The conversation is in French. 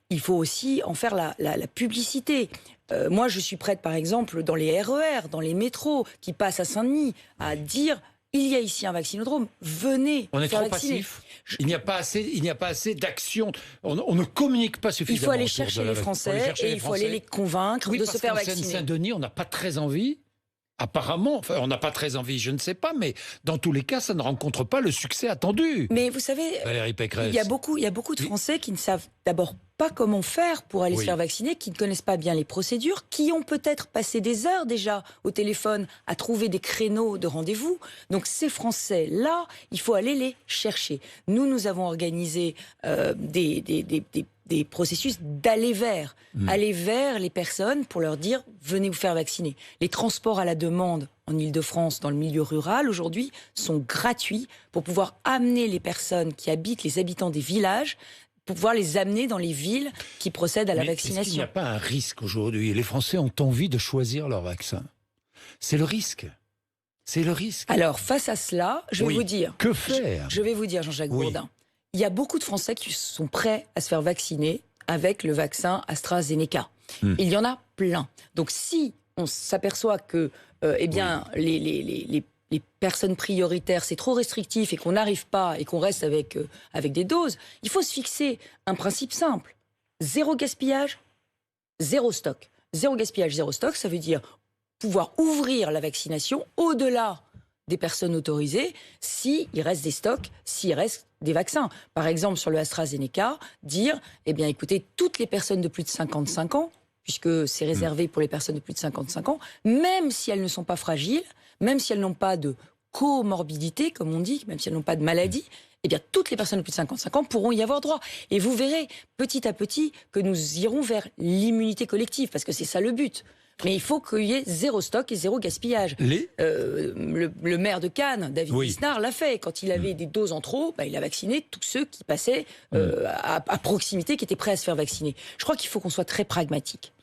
il faut aussi en faire la publicité. Moi, je suis prête, par exemple, dans les RER, dans les métros, qui passent à Saint-Denis, à dire... Il y a ici un vaccinodrome, venez On est faire trop vacciner. passif. Il n'y a pas assez d'action. On ne communique pas suffisamment. Il faut aller autour chercher de la les Français et il faut aller les convaincre de se faire vacciner. Seine-Saint-Denis, on n'a pas très envie. Apparemment, enfin, on n'a pas très envie, je ne sais pas, mais dans tous les cas, ça ne rencontre pas le succès attendu. Mais vous savez, Valérie Pécresse. il y a beaucoup de Français qui ne savent d'abord pas comment faire pour aller se faire vacciner, qui ne connaissent pas bien les procédures, qui ont peut-être passé des heures déjà au téléphone à trouver des créneaux de rendez-vous. Donc ces Français-là, il faut aller les chercher. Nous avons organisé des processus d'aller vers. Aller vers les personnes pour leur dire « venez vous faire vacciner ». Les transports à la demande en Ile-de-France, dans le milieu rural, aujourd'hui, sont gratuits pour pouvoir amener les personnes qui habitent, les habitants des villages, pour pouvoir les amener dans les villes qui procèdent à la vaccination. Est-ce qu'il n'y a pas un risque aujourd'hui? Les Français ont envie de choisir leur vaccin. C'est le risque. C'est le risque. Alors, face à cela, je vais vous dire... Que faire? Je vais vous dire, Jean-Jacques Bourdin. Il y a beaucoup de Français qui sont prêts à se faire vacciner avec le vaccin AstraZeneca. Il y en a plein. Donc si on s'aperçoit que les personnes prioritaires, c'est trop restrictif et qu'on n'arrive pas et qu'on reste avec des doses, il faut se fixer un principe simple. 0 gaspillage, 0 stock. 0 gaspillage, 0 stock, ça veut dire pouvoir ouvrir la vaccination au-delà des personnes autorisées s'il reste des stocks, s'il reste des vaccins. Par exemple, sur le AstraZeneca, dire, eh bien écoutez, toutes les personnes de plus de 55 ans, puisque c'est réservé pour les personnes de plus de 55 ans, même si elles ne sont pas fragiles, même si elles n'ont pas de comorbidité, comme on dit, même si elles n'ont pas de maladie, eh bien toutes les personnes de plus de 55 ans pourront y avoir droit. Et vous verrez petit à petit que nous irons vers l'immunité collective, parce que c'est ça le but. Mais il faut qu'il y ait 0 stock et 0 gaspillage. Le maire de Cannes, David Lisnard, l'a fait. Quand il avait des doses en trop, il a vacciné tous ceux qui passaient à proximité, qui étaient prêts à se faire vacciner. Je crois qu'il faut qu'on soit très pragmatique.